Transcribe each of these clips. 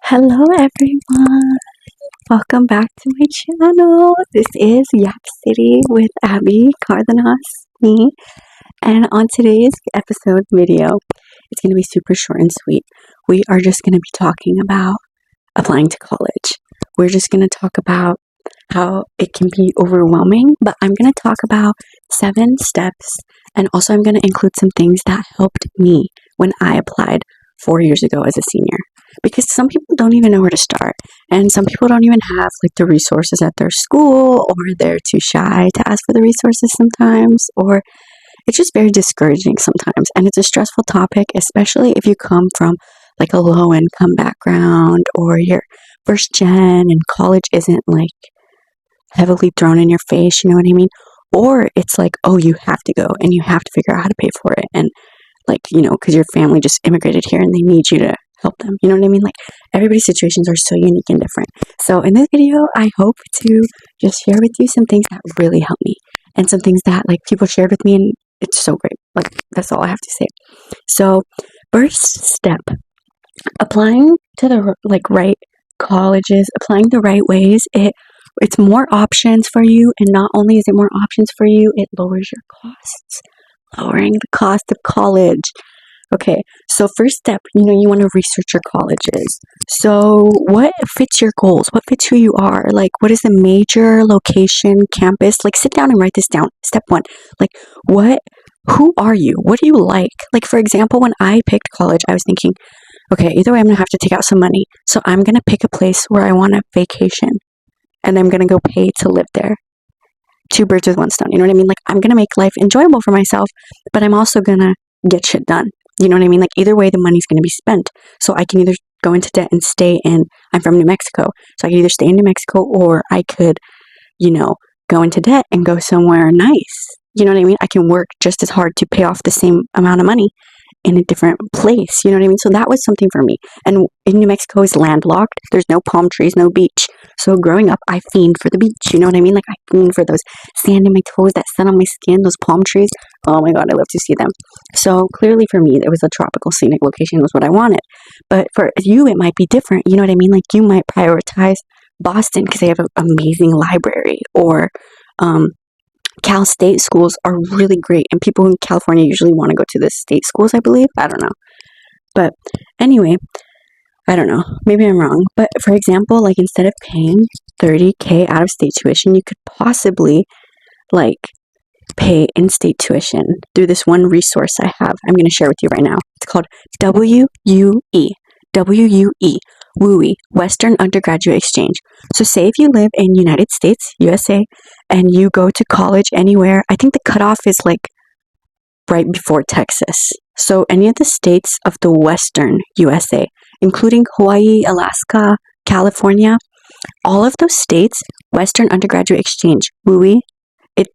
Hello everyone. Welcome back to my channel. This is Yak City with Abby Cardenas, me. And on today's episode video, it's going to be super short and sweet. We are just going to be talking about applying to college. We're just going to talk about how it can be overwhelming, but I'm going to talk about 7 steps, and also I'm going to include some things that helped me when I applied 4 years ago as a senior. Because some people don't even know where to start, and some people don't even have like the resources at their school, or they're too shy to ask for the resources sometimes, or it's just very discouraging sometimes. And it's a stressful topic, especially if you come from like a low income background, or you're first gen and college isn't like heavily thrown in your face, you know what I mean? Or it's like, oh, you have to go and you have to figure out how to pay for it, and like, you know, because your family just immigrated here and they need you to help them. You know what I mean? Like, everybody's situations are so unique and different. So in this video, I hope to just share with you some things that really helped me, and some things that like people shared with me, and it's so great. Like, that's all I have to say. So first step, applying to the like right colleges, applying the right ways, it's more options for you, and not only is it more options for you, it lowers your costs. Lowering the cost of college. Okay, so first step, you know, you want to research your colleges. So what fits your goals? What fits who you are? Like, what is the major, location, campus? Like, sit down and write this down. Step 1, like, who are you? What do you like? Like, for example, when I picked college, I was thinking, okay, either way, I'm going to have to take out some money. So I'm going to pick a place where I want a vacation, and I'm going to go pay to live there. 2 birds with 1 stone. You know what I mean? Like, I'm going to make life enjoyable for myself, but I'm also going to get shit done. You know what I mean? Like, either way, the money's going to be spent. So I can either go into debt and stay in, I'm from New Mexico, so I can either stay in New Mexico, or I could, you know, go into debt and go somewhere nice. You know what I mean? I can work just as hard to pay off the same amount of money in a different place. You know what I mean? So that was something for me. And in New Mexico is landlocked. There's no palm trees, no beach. So growing up, I fiend for the beach. You know what I mean? Like, I fiend for those sand in my toes, that sun on my skin, those palm trees. Oh my God, I love to see them. So clearly for me, it was a tropical scenic location was what I wanted. But for you, it might be different. You know what I mean? Like, you might prioritize Boston because they have an amazing library, or Cal State schools are really great, and people in California usually want to go to the state schools, I believe. I don't know. But anyway, I don't know. Maybe I'm wrong. But for example, like, instead of paying $30,000 out of state tuition, you could possibly like pay in-state tuition through this one resource I have. I'm going to share with you right now. It's called WUE. WUE, Western Undergraduate Exchange. So say if you live in United States, USA, and you go to college anywhere, I think the cutoff is like right before Texas. So any of the states of the Western USA, including Hawaii, Alaska, California, all of those states, Western Undergraduate Exchange, WUE,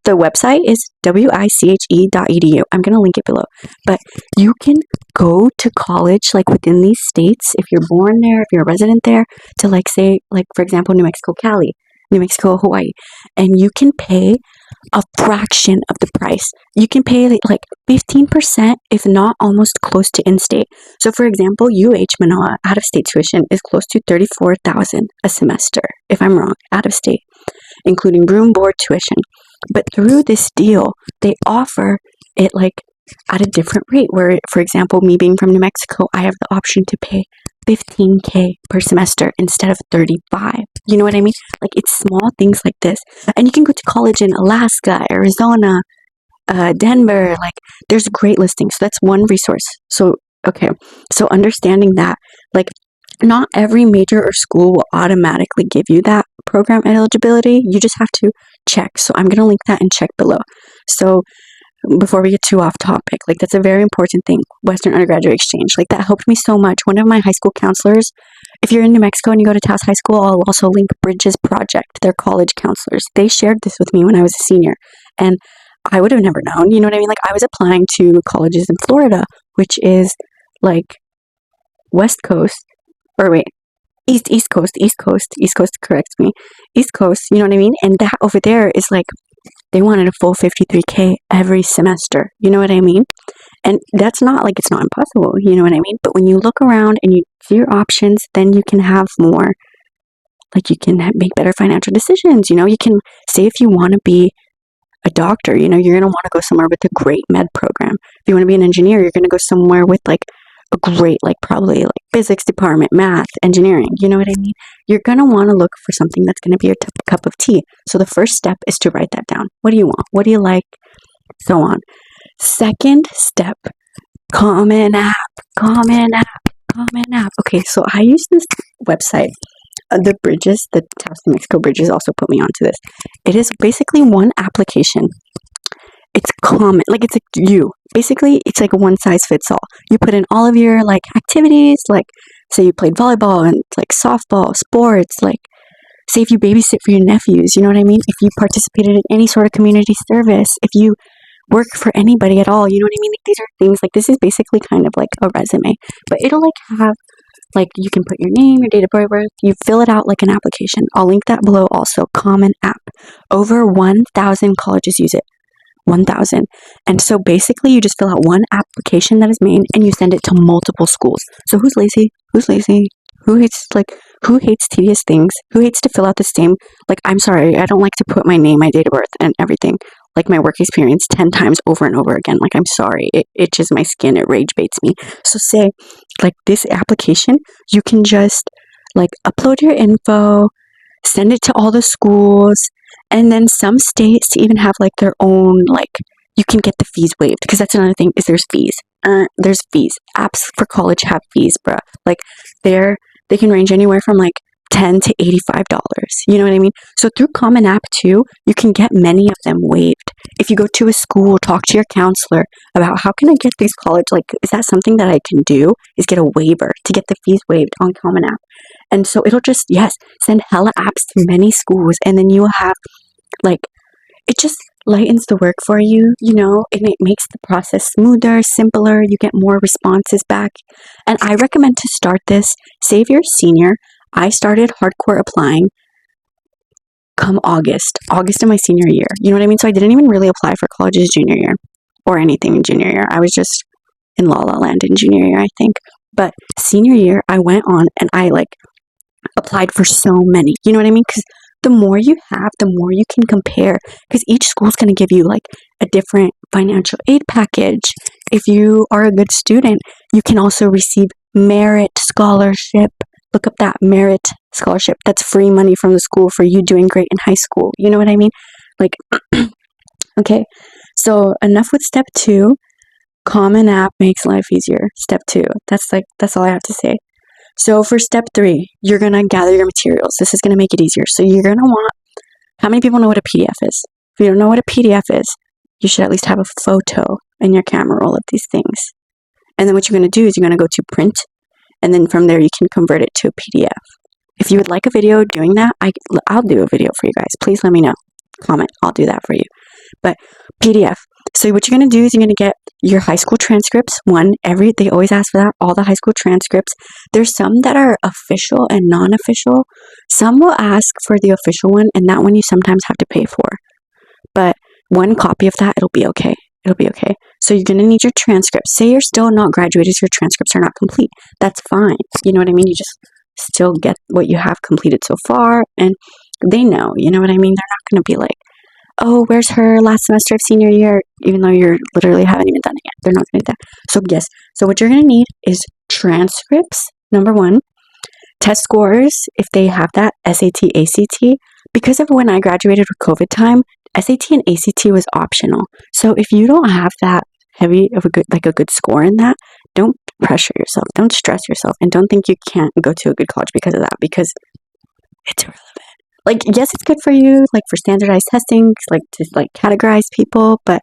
the website is wiche.edu. I'm going to link it below. But you can go to college like within these states, if you're born there, if you're a resident there, to like, say, like, for example, New Mexico, Cali, New Mexico, Hawaii, and you can pay a fraction of the price. You can pay like 15%, if not almost close to in-state. So for example, Manoa out-of-state tuition is close to $34,000 a semester, if I'm wrong, out-of-state, including room, board, tuition. But through this deal, they offer it like at a different rate, where, for example, me being from New Mexico, I have the option to pay $15,000 per semester instead of $35,000. You know what I mean? Like, it's small things like this. And you can go to college in Alaska, Arizona, Denver. Like, there's great listings. So that's one resource. So, okay. So understanding that, like, not every major or school will automatically give you that program eligibility. You just have to check. So I'm going to link that and check below. So before we get too off topic, like, that's a very important thing. Western Undergraduate Exchange, like, that helped me so much. One of my high school counselors, if you're in New Mexico and you go to Taos High School, I'll also link Bridges Project, their college counselors. They shared this with me when I was a senior, and I would have never known. You know what I mean? Like, I was applying to colleges in Florida, which is like West Coast, or wait, East Coast corrects me. East Coast, you know what I mean? And that over there is like, they wanted a full $53,000 every semester. You know what I mean? And that's not like it's not impossible, you know what I mean? But when you look around and you see your options, then you can have more, like you can make better financial decisions. You know, you can say if you want to be a doctor, you know, you're going to want to go somewhere with a great med program. If you want to be an engineer, you're going to go somewhere with like a great, like probably like physics department, math, engineering. You know what I mean? You're going to want to look for something that's going to be your cup of tea. So the first step is to write that down. What do you want? What do you like? So on. Second step, Common App, Common App, Common App. Okay, so I use this website. The bridges, the Taos, New Mexico bridges also put me onto this. It is basically one application. It's common, like it's basically it's like a one size fits all. You put in all of your like activities, like say you played volleyball and like softball, sports, like say if you babysit for your nephews, you know what I mean? If you participated in any sort of community service, if you work for anybody at all, you know what I mean? Like these are things like this is basically kind of like a resume, but it'll like have like you can put your name, your date of birth, you fill it out like an application. I'll link that below also. Common App. Over 1,000 colleges use it. 1,000. And so basically you just fill out one application that is made and you send it to multiple schools. So who's lazy? Who's lazy? Who hates tedious things? Who hates to fill out the same, like, I'm sorry, I don't like to put my name, my date of birth and everything, like my work experience 10 times over and over again. Like, I'm sorry, it itches my skin, it rage baits me. So say, like this application, you can just like upload your info, send it to all the schools, and then some states even have like their own, like you can get the fees waived, because that's another thing is there's fees. There's fees. Apps for college have fees, bruh. Like they can range anywhere from like $10 to $85. You know what I mean? So through Common App too, you can get many of them waived. If you go to a school, talk to your counselor about how can I get these college, like is that something that I can do? Is get a waiver to get the fees waived on Common App. And so it'll just, yes, send hella apps to many schools, and then you will have like it just lightens the work for you, you know, and it makes the process smoother, simpler, you get more responses back. And I recommend to start this, say if you're a senior. I started hardcore applying come August of my senior year. You know what I mean? So I didn't even really apply for colleges junior year or anything in junior year. I was just in La La Land in junior year, I think. But senior year, I went on and I like applied for so many. You know what I mean? Because the more you have, the more you can compare. Because each school's going to give you like a different financial aid package. If you are a good student, you can also receive merit scholarship. Look up that merit scholarship. That's free money from the school for you doing great in high school. You know what I mean? Like, okay. So enough with step 2. Common App makes life easier. Step 2. That's all I have to say. So for step 3, you're going to gather your materials. This is going to make it easier. So you're going to want, how many people know what a PDF is? If you don't know what a PDF is, you should at least have a photo in your camera roll of these things. And then what you're going to do is you're going to go to print, and then from there you can convert it to a PDF. If you would like a video doing that, I'll do a video for you guys. Please let me know. Comment. I'll do that for you. But PDF. So what you're going to do is you're going to get your high school transcripts. They always ask for that, all the high school transcripts. There's some that are official and non-official. Some will ask for the official one, and that one you sometimes have to pay for. But one copy of that, it'll be okay. It'll be okay. So you're going to need your transcripts. Say you're still not graduated, your transcripts are not complete. That's fine. You know what I mean? You just still get what you have completed so far, and they know, you know what I mean? They're not going to be like, oh, where's her last semester of senior year, even though you literally haven't even done it yet. They're not going to do that. So yes, so what you're going to need is transcripts, number 1, test scores, if they have that, SAT, ACT. Because of when I graduated with COVID time, SAT and ACT was optional. So if you don't have that heavy of a good score in that, don't pressure yourself, don't stress yourself, and don't think you can't go to a good college because of that, because it's irrelevant. Like, yes, it's good for you, like for standardized testing, like to like categorize people, but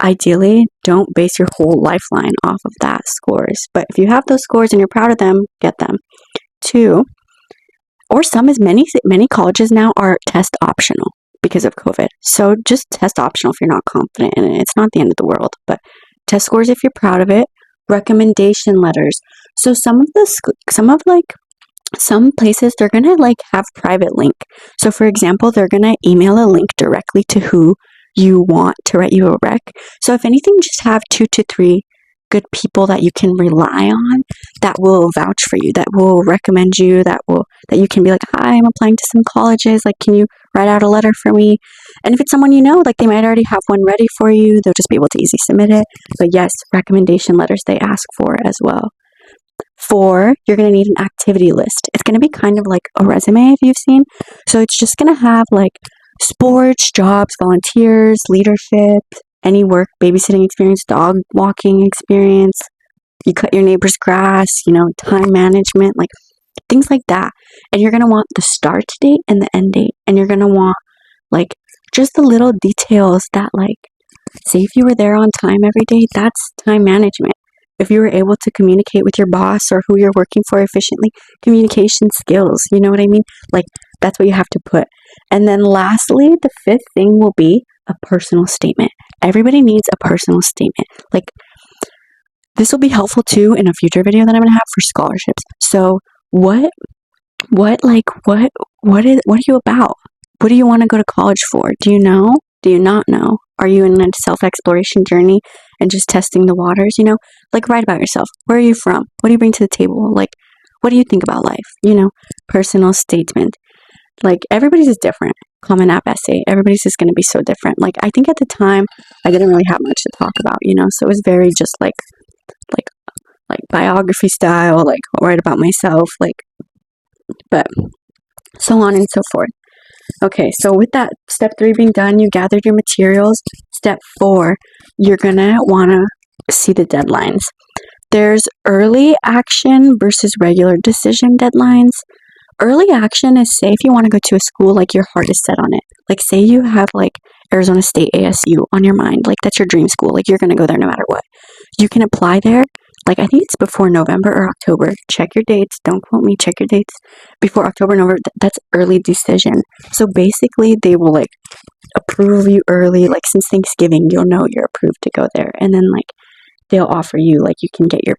ideally, don't base your whole lifeline off of that scores. But if you have those scores and you're proud of them, get them. 2, or many colleges now are test optional because of COVID. So just test optional if you're not confident in it. It's not the end of the world, but test scores if you're proud of it. Recommendation letters. So some places, they're going to like have private link. So for example, they're going to email a link directly to who you want to write you a rec. So if anything, just have 2 to 3 good people that you can rely on that will vouch for you, that will recommend you, that you can be like, hi, I'm applying to some colleges, like, can you write out a letter for me? And if it's someone you know, like, they might already have one ready for you, they'll just be able to easily submit it. But yes, recommendation letters they ask for as well. 4, you're going to need an activity list. It's going to be kind of like a resume if you've seen. So it's just going to have like sports, jobs, volunteers, leadership, any work, babysitting experience, dog walking experience, you cut your neighbor's grass, time management, like things like that. And you're going to want the start date and the end date. And you're going to want like just the little details that, like, say if you were there on time every day, that's time management. If you were able to communicate with your boss or who you're working for efficiently, communication skills, you know what I mean? Like, that's what you have to put. And then lastly, the 5th thing will be a personal statement. Everybody needs a personal statement. Like, this will be helpful too in a future video that I'm gonna have for scholarships. So what are you about? What do you want to go to college for? Do you know? Do you not know? Are you in a self-exploration journey and just testing the waters, Like, write about yourself. Where are you from? What do you bring to the table? Like, what do you think about life? Personal statement. Like, everybody's is different. Common App essay. Everybody's is going to be so different. Like, I think at the time, I didn't really have much to talk about, So it was very just like biography style, like, write about myself, but so on and so forth. Okay, so with that, step 3 being done, you gathered your materials. Step 4, you're gonna wanna see the deadlines. There's early action versus regular decision deadlines. Early action is, say if you want to go to a school, like, your heart is set on it. Like, say you have like Arizona State ASU on your mind, like, that's your dream school, like, you're gonna go there no matter what. You can apply there. Like, I think it's before November or October. Check your dates. Don't quote me. Check your dates. Before October, November, that's early decision. So basically, they will, like, approve you early. Like, since Thanksgiving, you'll know you're approved to go there. And then, like, they'll offer you, like, you can get your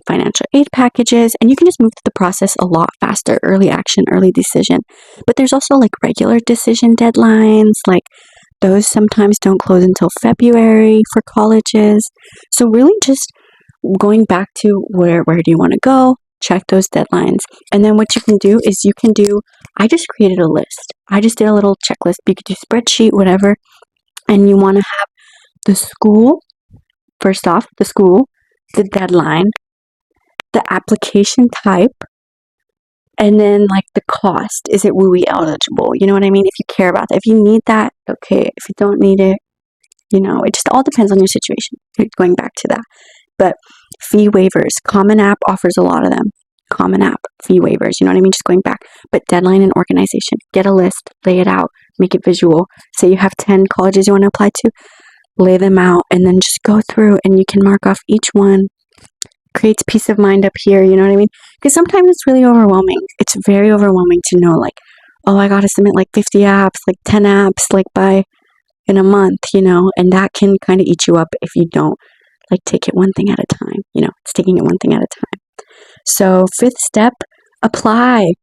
financial aid packages, and you can just move through the process a lot faster. Early action, early decision. But there's also, like, regular decision deadlines. Like, those sometimes don't close until February for colleges. So really just going back to where do you want to go, check those deadlines. And then what you can do is I just created a list. I just did a little checklist. You could do spreadsheet, whatever. And you want to have the school, first off, the deadline, the application type, and then, like, the cost. Is it WUI eligible? You know what I mean? If you care about that. If you need that, okay. If you don't need it, it just all depends on your situation. Going back to that. But fee waivers, Common App offers a lot of them. Common App, fee waivers, you know what I mean? Just going back. But deadline and organization. Get a list, lay it out, make it visual. Say you have 10 colleges you want to apply to, lay them out, and then just go through and you can mark off each one. Creates peace of mind up here, you know what I mean? Because sometimes it's really overwhelming. It's very overwhelming to know, like, oh, I gotta submit like 50 apps, like 10 apps, like in a month, and that can kind of eat you up if you don't, like, take it one thing at a time. It's taking it one thing at a time. So 5th step, apply.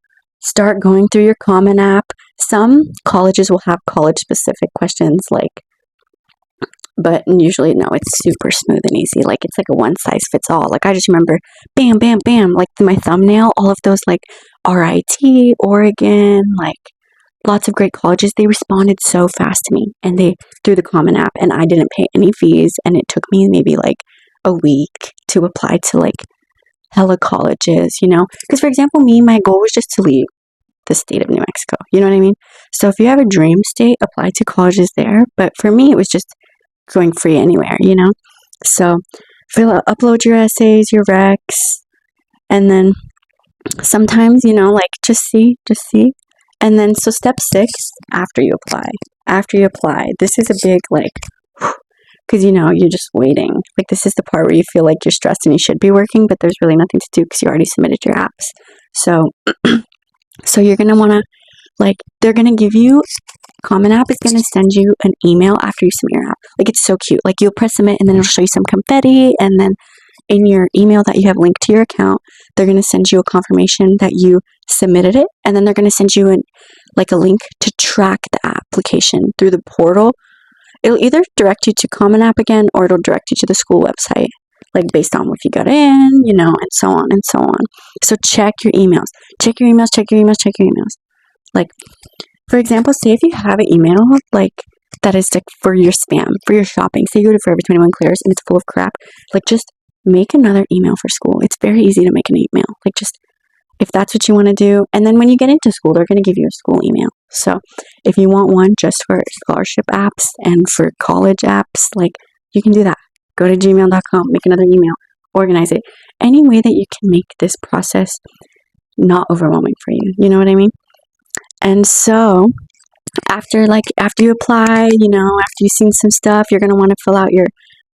Start going through your Common App. Some colleges will have college-specific questions, but usually, no, it's super smooth and easy. Like, it's like a one-size-fits-all. Like, I just remember, bam, bam, bam, like, my thumbnail, all of those, like, RIT, Oregon, like, lots of great colleges, they responded so fast to me, and they, through the Common App, and I didn't pay any fees, and it took me maybe, like, a week to apply to, like, hella colleges, Because, for example, my goal was just to leave the state of New Mexico, you know what I mean? So if you have a dream state, apply to colleges there, but for me, it was just going free anywhere, So upload your essays, your recs, and then sometimes, like, just see. And then, so step 6, after you apply, this is a big, like, because, you're just waiting. Like, this is the part where you feel like you're stressed and you should be working, but there's really nothing to do because you already submitted your apps. So, you're going to want to, like, they're going to give you, Common App is going to send you an email after you submit your app. Like, it's so cute. Like, you'll press submit and then it'll show you some confetti, and then in your email that you have linked to your account, they're going to send you a confirmation that you submitted it, and then they're going to send you a link to track the application through the portal. It'll either direct you to Common App again, or it'll direct you to the school website. like based on what you got in, and so on and so on. So check your emails. Check your emails, check your emails, check your emails. Like, for example, say if you have an email like that is like for your spam, for your shopping. Say you go to Forever 21 Clears and it's full of crap. Like, just make another email for school. It's very easy to make an email. Like, just if that's what you want to do. And then when you get into school, they're going to give you a school email. So if you want one just for scholarship apps and for college apps, like, you can do that. Go to gmail.com, make another email, organize it. Any way that you can make this process not overwhelming for you. You know what I mean? And so after you apply, after you've seen some stuff, you're going to want to fill out your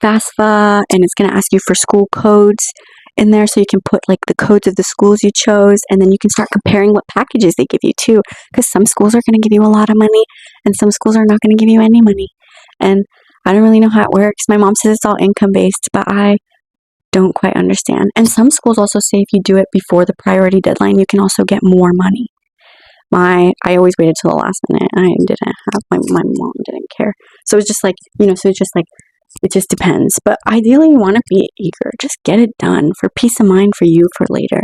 FAFSA, and it's going to ask you for school codes in there, so you can put like the codes of the schools you chose, and then you can start comparing what packages they give you too, because some schools are going to give you a lot of money and some schools are not going to give you any money. And I don't really know how it works. My mom says it's all income based, but I don't quite understand. And some schools also say if you do it before the priority deadline, you can also get more money. I always waited till the last minute. I didn't have, my mom didn't care. So it's just like, it just depends. But ideally, you want to be eager. Just get it done for peace of mind for you for later.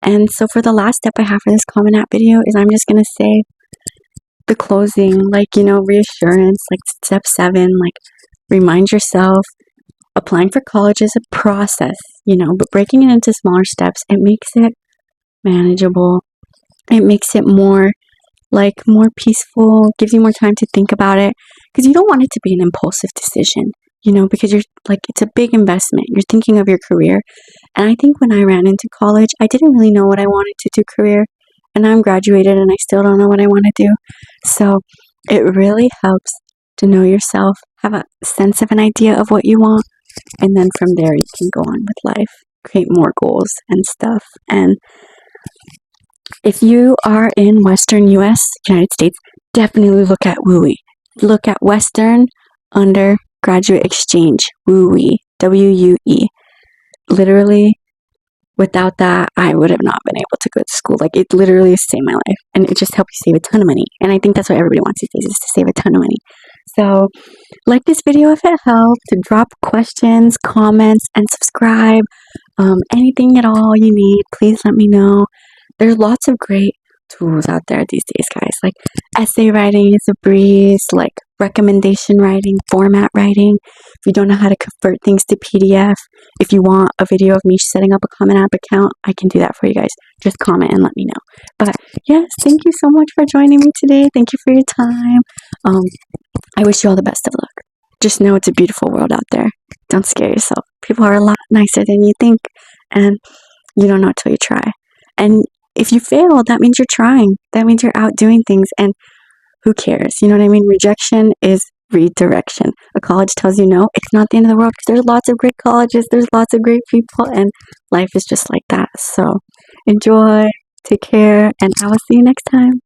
And so for the last step I have for this Common App video is I'm just going to say the closing, reassurance, like step 7, like remind yourself applying for college is a process, but breaking it into smaller steps, it makes it manageable. It makes it more peaceful, gives you more time to think about it, because you don't want it to be an impulsive decision, because it's a big investment. You're thinking of your career. And I think when I ran into college, I didn't really know what I wanted to do career, and I'm graduated and I still don't know what I want to do. So it really helps to know yourself, have a sense of an idea of what you want, and then from there you can go on with life, create more goals and stuff. And if you are in Western US, United States, definitely look at WUE. Look at Western Undergraduate Exchange, WUE, WUE. Literally, without that, I would have not been able to go to school. Like, it literally saved my life, and it just helped you save a ton of money. And I think that's what everybody wants these days, is to save a ton of money. So, like this video if it helped. Drop questions, comments, and subscribe. Anything at all you need, please let me know. There's lots of great tools out there these days, guys. Like essay writing is a breeze, like recommendation writing, format writing. If you don't know how to convert things to PDF, if you want a video of me setting up a Common App account, I can do that for you guys. Just comment and let me know. But yes, thank you so much for joining me today. Thank you for your time. I wish you all the best of luck. Just know it's a beautiful world out there. Don't scare yourself. People are a lot nicer than you think, and you don't know until you try. And if you fail, that means you're trying. That means you're out doing things, and who cares? You know what I mean? Rejection is redirection. A college tells you no, it's not the end of the world, because there's lots of great colleges, there's lots of great people, and life is just like that. So enjoy, take care, and I will see you next time.